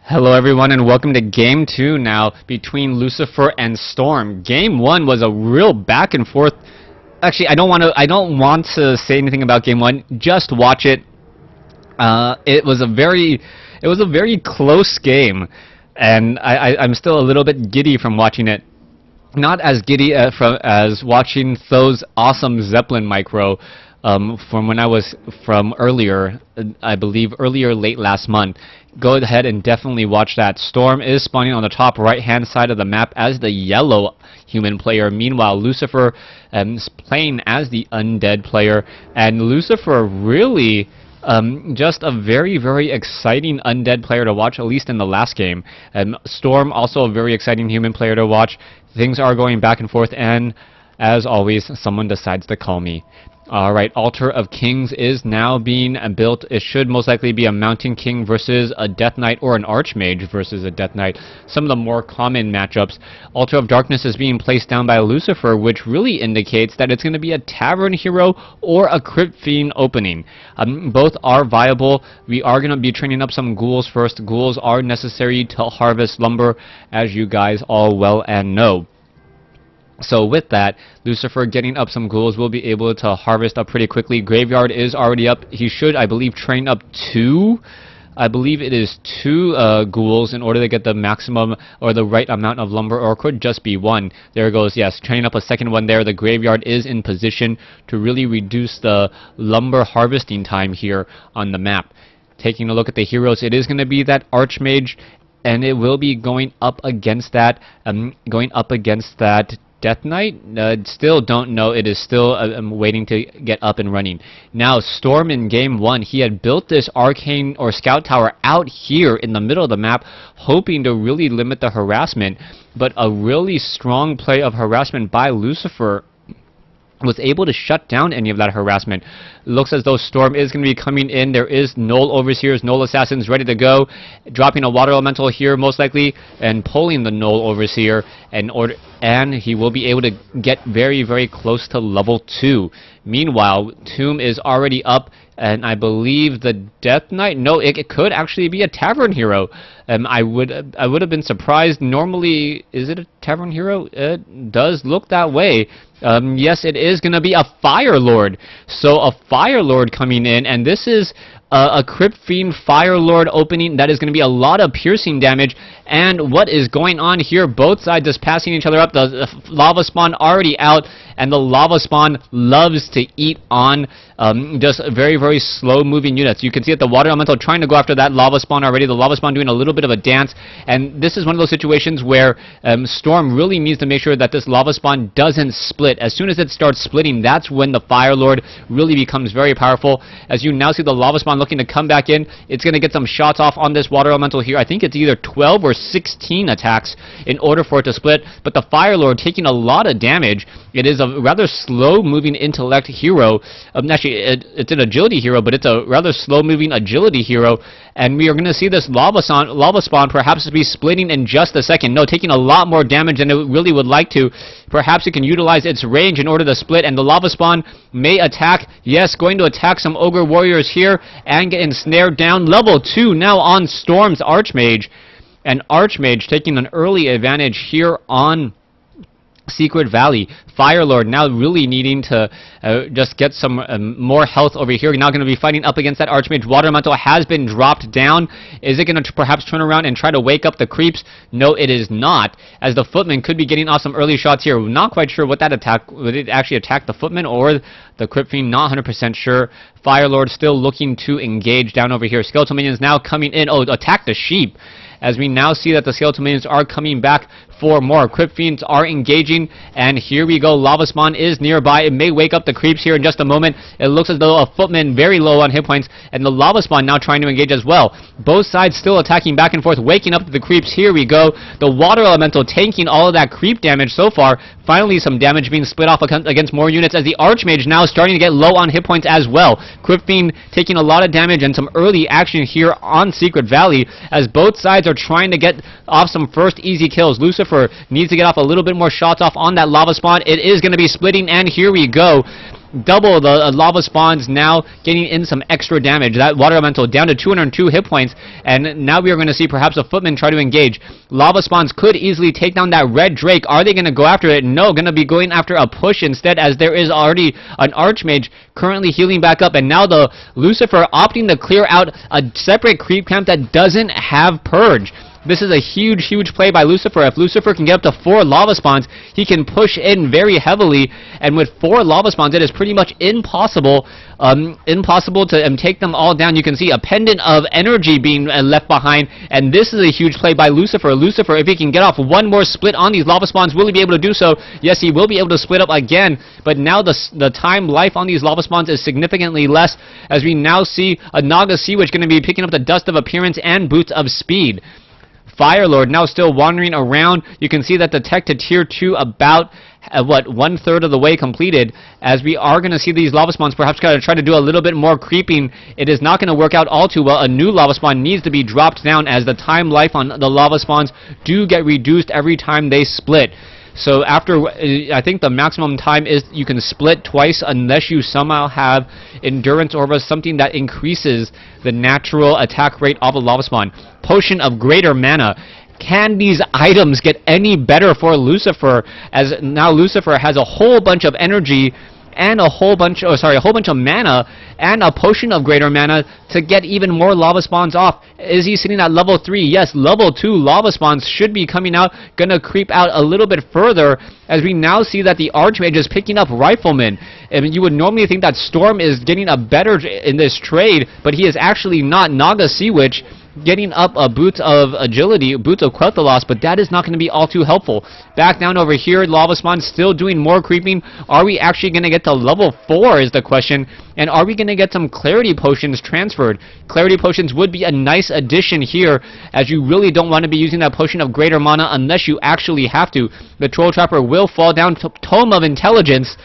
Hello everyone and welcome to Game 2 now between Lucifer and Storm. Game 1 was a real back and forth. Actually, I don't want to say anything about Game 1. Just watch it. It was a very close game, and I'm still a little bit giddy from watching it. Not as giddy as watching Tho's awesome Zeppelin micro from when I was from earlier, I believe earlier late last month. Go ahead and definitely watch that. Storm is spawning on the top right hand side of the map as the yellow human player. Meanwhile, Lucifer is playing as the undead player, and Lucifer really just a very exciting undead player to watch, at least in the last game. Storm also a very exciting human player to watch. Things are going back and forth, and as always, someone decides to call me. Alright, Altar of Kings is now being built. It should most likely be a Mountain King versus a Death Knight, or an Archmage versus a Death Knight. Some of the more common matchups. Altar of Darkness is being placed down by Lucifer, which really indicates that it's going to be a Tavern Hero or a Crypt Fiend opening. Both are viable. We are going to be training up some ghouls first. Ghouls are necessary to harvest lumber, as you guys all well and know. So with that, Lucifer getting up some ghouls will be able to harvest up pretty quickly. Graveyard is already up. He should, I believe, train up two. I believe it is two ghouls in order to get the maximum or the right amount of lumber, or it could just be one. There it goes, yes, training up a second one there. The Graveyard is in position to really reduce the lumber harvesting time here on the map. Taking a look at the heroes, it is going to be that Archmage, and it will be going up against that, Death Knight. Still don't know. It is still waiting to get up and running. Now, Storm in Game 1, he had built this arcane or scout tower out here in the middle of the map, hoping to really limit the harassment, but a really strong play of harassment by Lucifer was able to shut down any of that harassment. Looks as though Storm is going to be coming in. There is Null Overseers, Null Assassins ready to go. Dropping a Water Elemental here most likely, and pulling the Null Overseer, and he will be able to get very close to level 2. Meanwhile, Tomb is already up, and I believe the Death Knight, no, it could actually be a Tavern Hero. I would have been surprised. Normally, is it a Tavern Hero? It does look that way. Yes, it is going to be a Fire Lord. So a Fire Lord coming in, and this is a Crypt Fiend Fire Lord opening. That is going to be a lot of piercing damage. And what is going on here? Both sides just passing each other up. The lava spawn already out, and the lava spawn loves to eat on just very slow moving units. You can see that the Water Elemental trying to go after that lava spawn already. The lava spawn doing a little bit of a dance, and this is one of those situations where Storm really needs to make sure that this lava spawn doesn't split. As soon as it starts splitting, that's when the Fire Lord really becomes very powerful. As you now see the lava spawn looking to come back in, it's going to get some shots off on this Water Elemental here. I think it's either 12 or 16 attacks in order for it to split, but the Fire Lord taking a lot of damage. It is a rather slow-moving intellect hero. Actually, it's an agility hero, but it's a rather slow-moving agility hero, and we are going to see this lava spawn perhaps be splitting in just a second. No, taking a lot more damage than it really would like to. Perhaps it can utilize its range in order to split, and the lava spawn may attack. Yes, going to attack some Ogre Warriors here and get ensnared down. Level 2 now on Storm's Archmage, and Archmage taking an early advantage here on Secret Valley. Firelord now really needing to just get some more health over here. Now going to be fighting up against that Archmage. Water Elemental has been dropped down. Is it going to perhaps turn around and try to wake up the creeps? No, it is not, as the Footman could be getting off some early shots here. Not quite sure what that attack, would it actually attack the Footman or the Crypt Fiend? Not 100% sure. Firelord still looking to engage down over here. Skeletal Minions now coming in. Oh, attack the sheep. As we now see that the Skeletal Minions are coming back for more. Crypt Fiends are engaging, and here we go. Lava Spawn is nearby. It may wake up the creeps here in just a moment. It looks as though a Footman very low on hit points, and the Lava Spawn now trying to engage as well. Both sides still attacking back and forth, waking up the creeps. Here we go. The Water Elemental tanking all of that creep damage so far. Finally, some damage being split off against more units, as the Archmage now starting to get low on hit points as well. Crypt Fiend taking a lot of damage, and some early action here on Secret Valley, as both sides are trying to get off some first easy kills. Lucifer needs to get off a little bit more shots off on that lava spawn. It is going to be splitting, and here we go. double the lava spawns, now getting in some extra damage. That water elemental down to 202 hit points, and now we are going to see perhaps a footman try to engage. Lava spawns could easily take down that red drake. Are they going to go after it? No, going to be going after a push instead, as there is already an archmage currently healing back up, and now the Lucifer opting to clear out a separate creep camp that doesn't have purge. This is a huge play by Lucifer. If Lucifer can get up to 4 lava spawns, he can push in very heavily, and with 4 lava spawns, it is pretty much impossible to take them all down. You can see a pendant of energy being left behind, and this is a huge play by Lucifer. Lucifer, if he can get off one more split on these lava spawns, will he be able to do so? Yes, he will be able to split up again, but now the time life on these lava spawns is significantly less, as we now see a Naga Sea Witch going to be picking up the Dust of Appearance and Boots of Speed. Firelord now still wandering around. You can see that the tech to tier 2 about one-third of the way completed, as we are going to see these lava spawns perhaps going to try to do a little bit more creeping. It is not going to work out all too well. A new lava spawn needs to be dropped down, as the time life on the lava spawns do get reduced every time they split. So after, I think the maximum time is you can split twice unless you somehow have endurance or something that increases the natural attack rate of a lava spawn. Potion of Greater Mana. Can these items get any better for Lucifer, as now Lucifer has a whole bunch of energy and a whole bunch of mana and a Potion of Greater Mana to get even more lava spawns off. Is he sitting at level 3? Yes, level 2 lava spawns should be coming out, gonna creep out a little bit further, as we now see that the Archmage is picking up Rifleman. I mean, you would normally think that Storm is getting a better in this trade, but he is actually not. Naga Sea Witch getting up a Boots of Agility, Boots of Quel'Thalas, but that is not going to be all too helpful. Back down over here, lava spawn still doing more creeping. Are we actually going to get to level 4 is the question, and are we going to get some Clarity Potions transferred? Clarity Potions would be a nice addition here, as you really don't want to be using that Potion of Greater Mana unless you actually have to. The Troll Trapper will fall down to Tome of Intelligence.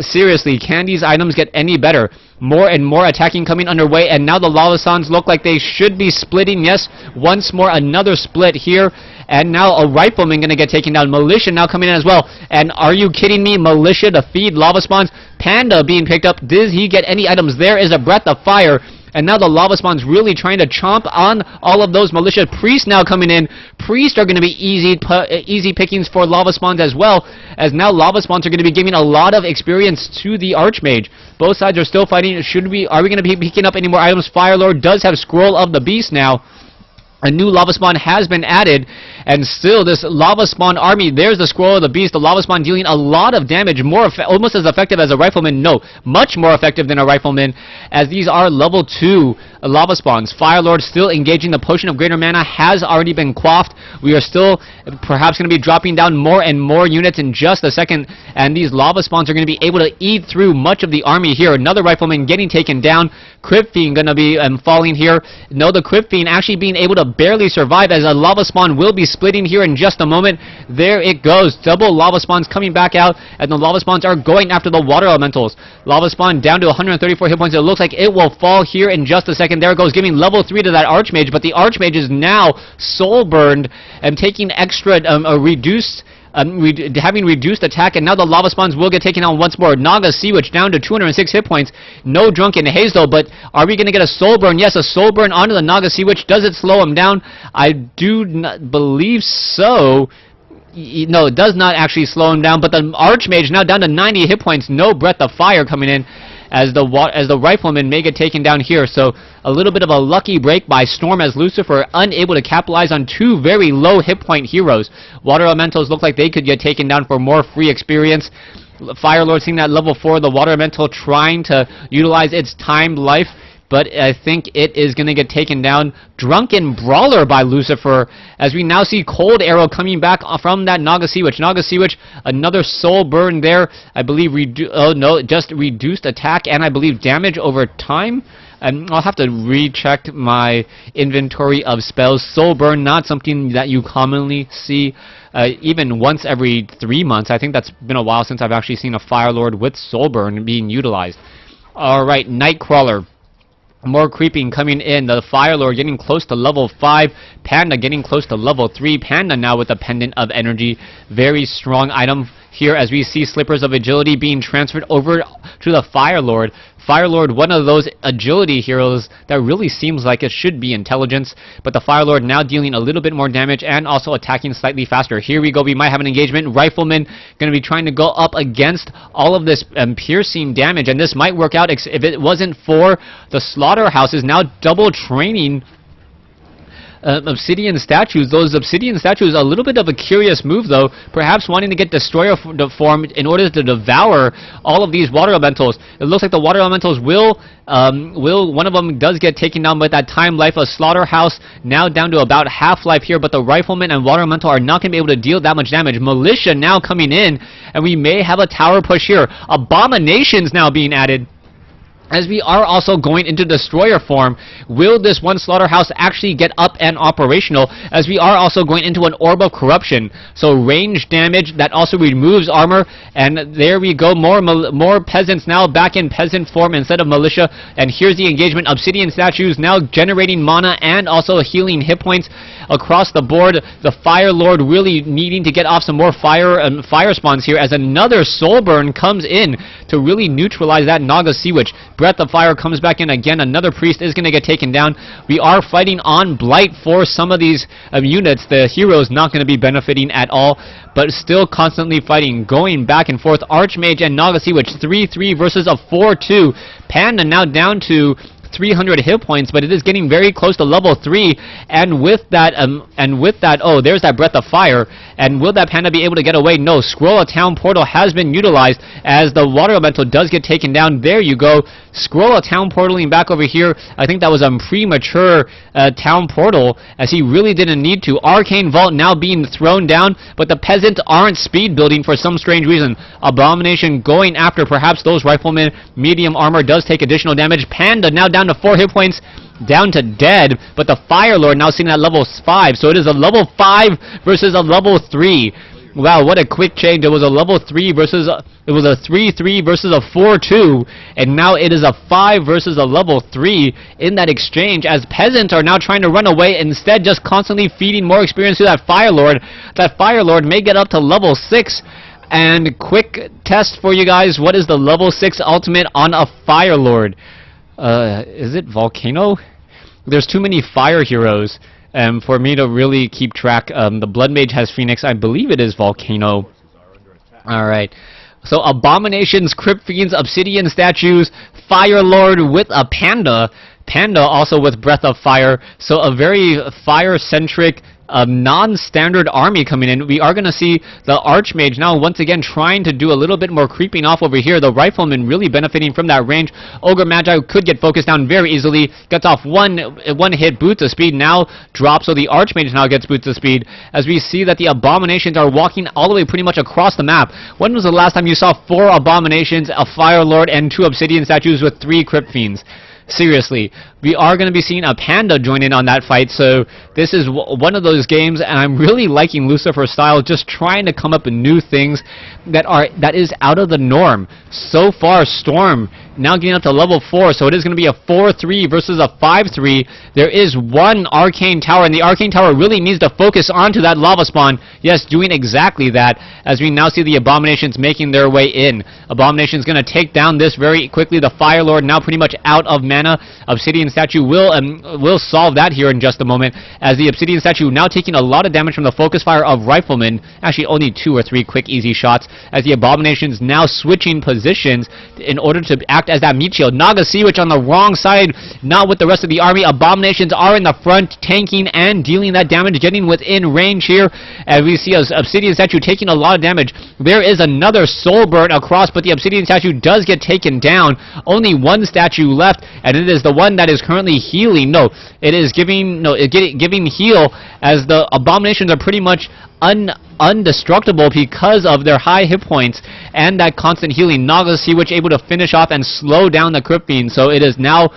Seriously, can these items get any better? More and more attacking coming underway, and now the lava spawns look like they should be splitting. Yes, once more another split here, and now a Rifleman going to get taken down. Militia now coming in as well, and are you kidding me? Militia to feed lava spawns. Panda being picked up. Did he get any items? There is a Breath of Fire. And now the lava spawns really trying to chomp on all of those militia. Priests now coming in. Priests are going to be easy pickings for lava spawns as well, as now lava spawns are going to be giving a lot of experience to the Archmage. Both sides are still fighting. Are we going to be picking up any more items? Firelord does have Scroll of the Beast now. A new lava spawn has been added, and still this lava spawn army. There's the Scroll of the Beast. The lava spawn dealing a lot of damage, almost as effective as a Rifleman. No, much more effective than a Rifleman, as these are level 2 lava spawns. Firelord still engaging. The Potion of Greater Mana has already been quaffed. We are still perhaps going to be dropping down more and more units in just a second, and these lava spawns are going to be able to eat through much of the army here. Another Rifleman getting taken down. Crypt Fiend going to be falling here. No, the Crypt Fiend actually being able to barely survive, as a lava spawn will be splitting here in just a moment. There it goes. Double lava spawns coming back out, and the lava spawns are going after the water elementals. Lava spawn down to 134 hit points. It looks like it will fall here in just a second. There it goes, giving level 3 to that Archmage, but the Archmage is now soul burned and taking extra having reduced attack, and now the lava spawns will get taken out once more. Naga Sea Witch down to 206 hit points. No Drunken Haze though, but are we going to get a soul burn? Yes, a soul burn onto the Naga Sea Witch. Does it slow him down? I do not believe so. No, it does not actually slow him down, but the Archmage now down to 90 hit points. No Breath of Fire coming in, as the Rifleman may get taken down here. So a little bit of a lucky break by Storm, as Lucifer unable to capitalize on 2 very low hit point heroes. Water Elementals look like they could get taken down for more free experience. Firelord seeing that level 4, the Water Elemental trying to utilize its timed life, but I think it is going to get taken down. Drunken Brawler by Lucifer, as we now see Cold Arrow coming back from that Naga Sea Witch. Naga Sea Witch, another soul burn there. I believe just reduced attack and I believe damage over time. I'll have to recheck my inventory of spells. Soul burn, not something that you commonly see even once every 3 months. I think that's been a while since I've actually seen a Firelord with soul burn being utilized. Alright, Nightcrawler. More creeping coming in. The Firelord getting close to level 5. Panda getting close to level 3. Panda now with a Pendant of Energy. Very strong item here as we see slippers of agility being transferred over to the Fire Lord. Fire Lord, one of those agility heroes that really seems like it should be intelligence, but the Fire Lord now dealing a little bit more damage and also attacking slightly faster. Here we go, we might have an engagement. Rifleman going to be trying to go up against all of this piercing damage, and this might work out if it wasn't for the slaughterhouses now double training obsidian statues. Those obsidian statues, a little bit of a curious move though, perhaps wanting to get destroyer form in order to devour all of these water elementals. It looks like the water elementals will one of them does get taken down, but that time life of slaughterhouse now down to about half life here, but the rifleman and water elemental are not going to be able to deal that much damage. Militia now coming in, and we may have a tower push here. Abominations now being added, as we are also going into destroyer form. Will this one slaughterhouse actually get up and operational, as we are also going into an orb of corruption? So range damage that also removes armor, and there we go, more peasants now back in peasant form instead of militia. And here's the engagement. Obsidian statues now generating mana and also healing hit points across the board. The Fire Lord really needing to get off some more fire spawns here, as another soul burn comes in to really neutralize that Naga Sea Witch. Breath of Fire comes back in again. Another priest is going to get taken down. We are fighting on Blight for some of these units. The hero's not going to be benefiting at all, but still constantly fighting, going back and forth. Archmage and Naga Sea Witch 3-3 versus a 4-2. Panda now down to 300 hit points, but it is getting very close to level 3, and with that, oh, there's that Breath of Fire, and will that Panda be able to get away? No. Scroll of Town Portal has been utilized, as the Water Elemental does get taken down. There you go. Scroll of Town Portaling back over here. I think that was a premature Town Portal, as he really didn't need to. Arcane Vault now being thrown down, but the peasants aren't speed building for some strange reason. Abomination going after perhaps those riflemen. Medium armor does take additional damage. Panda now down to 4 hit points, down to dead, but the Fire Lord now sitting at level 5, so it is a level 5 versus a level 3. Wow, what a quick change. It was a level 3 versus it was a 3-3 versus a 4-2, and now it is a 5 versus a level 3 in that exchange, as peasants are now trying to run away, instead just constantly feeding more experience to that Fire Lord. That Fire Lord may get up to level 6. And quick test for you guys, what is the level 6 ultimate on a Fire Lord? Is it Volcano? There's too many fire heroes for me to really keep track. The Blood Mage has Phoenix. I believe it is Volcano. Alright. So Abominations, Crypt Fiends, Obsidian Statues, Fire Lord with a Panda. Panda also with Breath of Fire. So a very fire-centric non-standard army coming in. We are going to see the Archmage now once again trying to do a little bit more creeping off over here. The Rifleman really benefiting from that range. Ogre Magi could get focused down very easily. Gets off one hit. Boots of Speed now drops, so the Archmage now gets Boots of Speed, as we see that the Abominations are walking all the way pretty much across the map. When was the last time you saw 4 Abominations, a Fire Lord, and 2 Obsidian Statues with 3 Crypt Fiends? Seriously, we are going to be seeing a Panda join in on that fight, so this is one of those games, and I'm really liking Lucifer's style, just trying to come up with new things that is out of the norm. So far, Storm now getting up to level 4, so it is going to be a 4-3 versus a 5-3. There is one Arcane Tower, and the Arcane Tower really needs to focus onto that lava spawn. Yes, doing exactly that, as we now see the Abominations making their way in. Abomination's going to take down this very quickly. The Fire Lord now pretty much out of mana. Obsidian Statue will solve that here in just a moment, as the Obsidian Statue now taking a lot of damage from the focus fire of Rifleman. Actually, only 2 or 3 quick, easy shots, as the Abominations now switching positions in order to act as that meat shield. Naga Sea Witch on the wrong side, not with the rest of the army. Abominations are in the front, tanking and dealing that damage, getting within range here, and we see Obsidian Statue taking a lot of damage. There is another soul burn across, but the Obsidian Statue does get taken down. Only one statue left, and it is the one that is currently healing. No, it is giving heal, as the Abominations are pretty much undestructible because of their high hit points and that constant healing. Naga Sea Witch able to finish off and slow down the Crypt Fiend. So it is now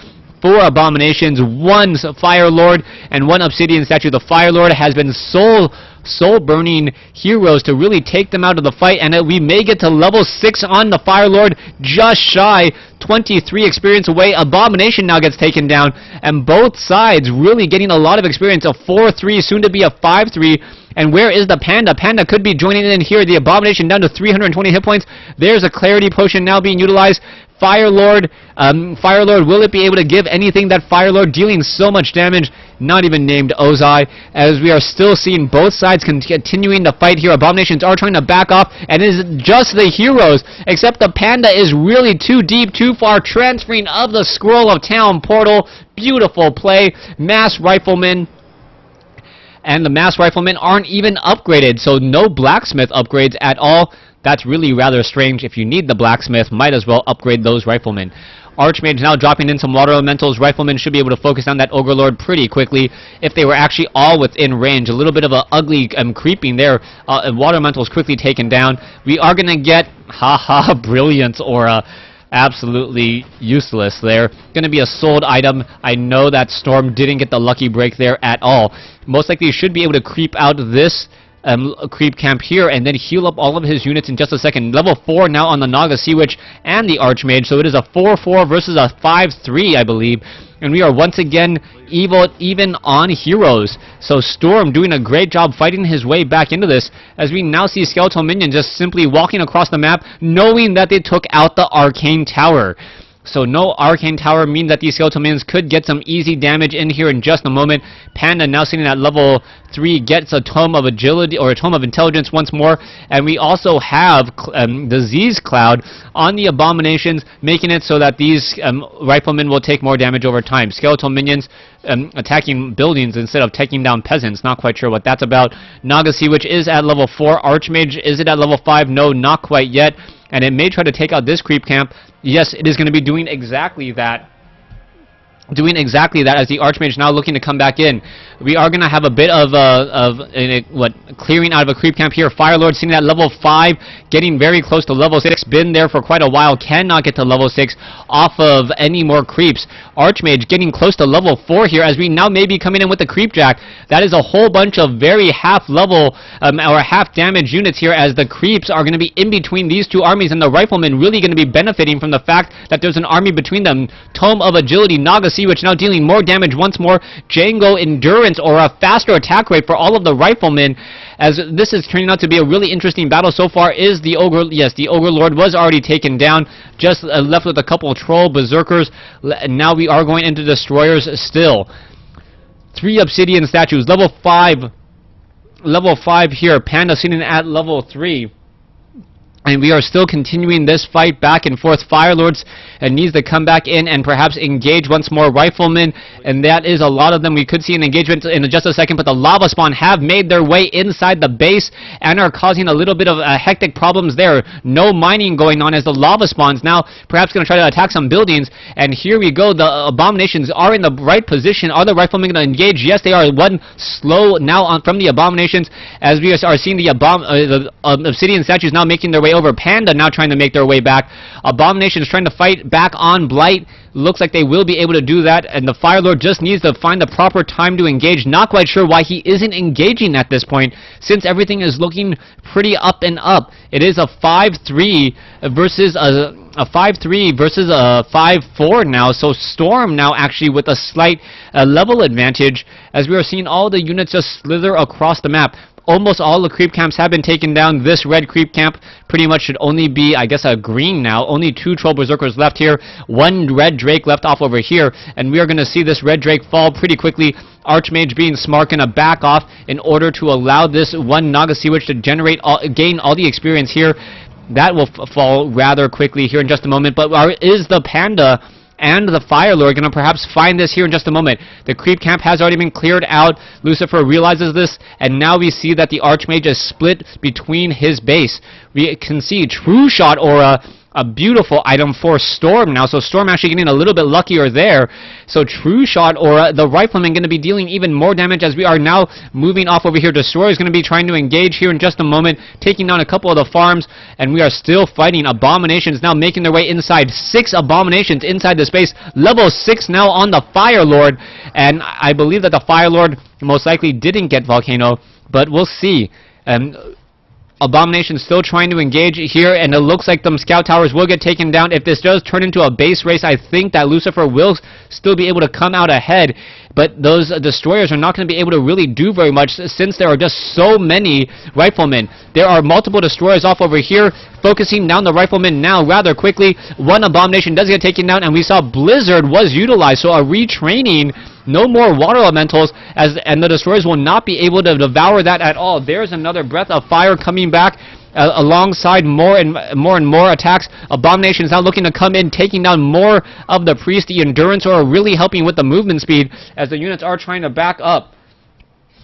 4 Abominations, 1 Fire Lord, and 1 Obsidian Statue. The Fire Lord has been soul soul-burning heroes to really take them out of the fight, and we may get to level 6 on the Fire Lord, just shy, 23 experience away. Abomination now gets taken down, and both sides really getting a lot of experience. A 4-3, soon to be a 5-3. And where is the Panda? Panda could be joining in here. The Abomination down to 320 hit points. There's a Clarity Potion now being utilized. Fire Lord, will it be able to give anything? That Fire Lord dealing so much damage, not even named Ozai, as we are still seeing both sides continuing to fight here. Abominations are trying to back off, and it is just the heroes, except the Panda is really too deep, too far, transferring of the Scroll of Town portal. Beautiful play. Mass Rifleman. And the Mass Riflemen aren't even upgraded, so no Blacksmith upgrades at all. That's really rather strange. If you need the Blacksmith, might as well upgrade those Riflemen. Archmage now dropping in some Water Elementals. Riflemen should be able to focus on that Ogre Lord pretty quickly if they were actually all within range. A little bit of a ugly creeping there. Water Elementals quickly taken down. We are going to get, Brilliance Aura. Absolutely useless there. Going to be a sold item. I know that Storm didn't get the lucky break there at all. Most likely should be able to creep out this creep camp here and then heal up all of his units in just a second. Level 4 now on the Naga Sea Witch and the Archmage, so it is a 4-4 versus a 5-3, I believe. And we are once again even on heroes. So Storm doing a great job fighting his way back into this, as we now see Skeletal Minion just simply walking across the map, knowing that they took out the Arcane Tower. So no Arcane Tower means that these Skeletal Minions could get some easy damage in here in just a moment. Panda now sitting at level 3 gets a Tome of Agility, or a Tome of Intelligence once more. And we also have Disease Cloud on the Abominations, making it so that these Riflemen will take more damage over time. Skeletal Minions attacking buildings instead of taking down peasants. Not quite sure what that's about. Naga Sea Witch is at level 4. Archmage, is it at level 5? No, not quite yet. And it may try to take out this creep camp. Yes, it is going to be doing exactly that. As the Archmage now looking to come back in. We are going to have a bit of clearing out of a creep camp here. Firelord sitting at level 5, getting very close to level 6. Been there for quite a while, cannot get to level 6 off of any more creeps. Archmage getting close to level 4 here, as we now may be coming in with the Creep Jack. That is a whole bunch of very half-level or half-damage units here, as the creeps are going to be in between these two armies, and the Riflemen really going to be benefiting from the fact that there's an army between them. Tome of Agility, Naga Sea Witch now dealing more damage once more. Django Endurance, or a faster attack rate for all of the Riflemen, as this is turning out to be a really interesting battle so far. Is the Ogre, yes, the Ogre Lord was already taken down, just left with a couple of Troll Berserkers. Now we are going into Destroyers still. 3 Obsidian Statues, level 5 here. Panda sitting at level 3. And we are still continuing this fight back and forth. Firelords needs to come back in and perhaps engage once more. Riflemen, and that is a lot of them. We could see an engagement in just a second, but the Lava Spawn have made their way inside the base and are causing a little bit of hectic problems there. No mining going on, as the Lava Spawns now perhaps going to try to attack some buildings. And here we go. The Abominations are in the right position. Are the Riflemen going to engage? Yes, they are. One slow now on from the Abominations, as we are seeing the Obsidian Statues now making their way over. Panda now trying to make their way back. Abominations trying to fight back on Blight. Looks like they will be able to do that, and the Firelord just needs to find the proper time to engage. Not quite sure why he isn't engaging at this point, since everything is looking pretty up and up. It is a 5-3 versus a 5-3 versus a 5-4 now, so Storm now actually with a slight level advantage, as we are seeing all the units just slither across the map. Almost all the creep camps have been taken down. This red creep camp pretty much should only be, I guess, a green now. Only 2 Troll Berserkers left here. 1 red Drake left off over here. And we are going to see this red Drake fall pretty quickly. Archmage being smart, going to back off in order to allow this 1 Naga Sea Witch to gain all the experience here. That will fall rather quickly here in just a moment. But is the Panda and the Firelord going to perhaps find this here in just a moment? The creep camp has already been cleared out. Lucifer realizes this, and now we see that the Archmage is split between his base. We can see True Shot Aura A beautiful item for Storm now. So Storm actually getting a little bit luckier there. So True Shot or the Rifleman going to be dealing even more damage as we are now moving off over here. Destroyer is going to be trying to engage here in just a moment, taking down a couple of the farms, and we are still fighting. Abominations now making their way inside. 6 Abominations inside the space. Level 6 now on the Fire Lord, and I believe that the Fire Lord most likely didn't get Volcano, but we'll see. Abomination still trying to engage here, and it looks like them scout towers will get taken down. If this does turn into a base race, I think that Lucifer will still be able to come out ahead, but those destroyers are not going to be able to really do very much since there are just so many riflemen. There are multiple destroyers off over here, focusing down the riflemen now rather quickly. 1 Abomination does get taken down, and we saw Blizzard was utilized, so a retraining. No more water elementals, and the destroyers will not be able to devour that at all. There's another breath of fire coming back alongside more and more attacks. Abomination is now looking to come in, taking down more of the priest. The endurance are really helping with the movement speed as the units are trying to back up.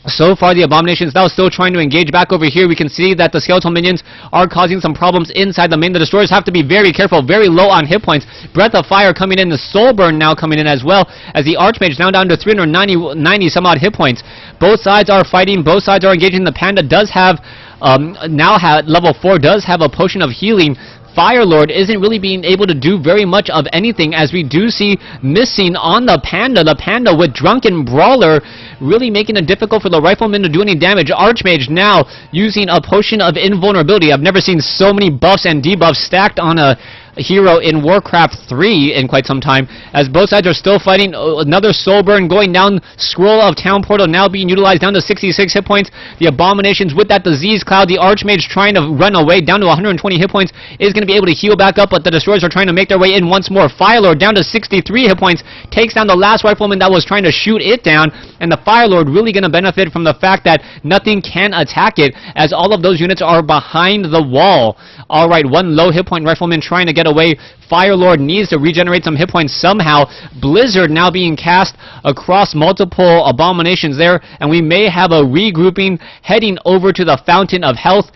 So far, the Abomination is now still trying to engage back over here. We can see that the skeletal minions are causing some problems inside the main. The destroyers have to be very careful, very low on hit points. Breath of Fire coming in, the Soul Burn now coming in as well, as the Archmage now down to 390 some odd hit points. Both sides are fighting, both sides are engaging. The Panda does have, level 4 does have a potion of healing. Firelord isn't really being able to do very much of anything, as we do see missing on the Panda with Drunken Brawler really making it difficult for the Rifleman to do any damage. Archmage now using a potion of invulnerability. I've never seen so many buffs and debuffs stacked on a hero in WarCraft 3 in quite some time, as both sides are still fighting. Another Soul Burn going down. Scroll of Town Portal now being utilized down to 66 hit points. The Abominations with that Disease Cloud. The Archmage trying to run away down to 120 hit points is going to be able to heal back up, but the Destroyers are trying to make their way in once more. Firelord down to 63 hit points, takes down the last Rifleman that was trying to shoot it down, and the Firelord really going to benefit from the fact that nothing can attack it, as all of those units are behind the wall. Alright, 1 low hit point Rifleman trying to get away. Firelord needs to regenerate some hit points somehow. Blizzard now being cast across multiple Abominations there, and we may have a regrouping heading over to the Fountain of Health,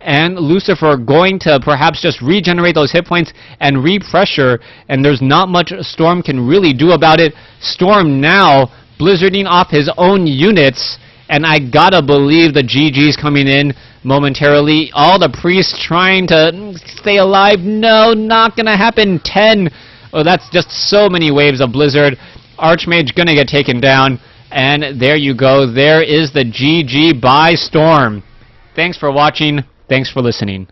and Lucifer going to perhaps just regenerate those hit points and repressure, and there's not much Storm can really do about it. Storm now blizzarding off his own units, and I gotta believe the GG's coming in momentarily. All the priests trying to stay alive. No, not gonna happen. 10. Oh, that's just so many waves of Blizzard. Archmage gonna get taken down, and there you go. There is the GG by Storm. Thanks for watching. Thanks for listening.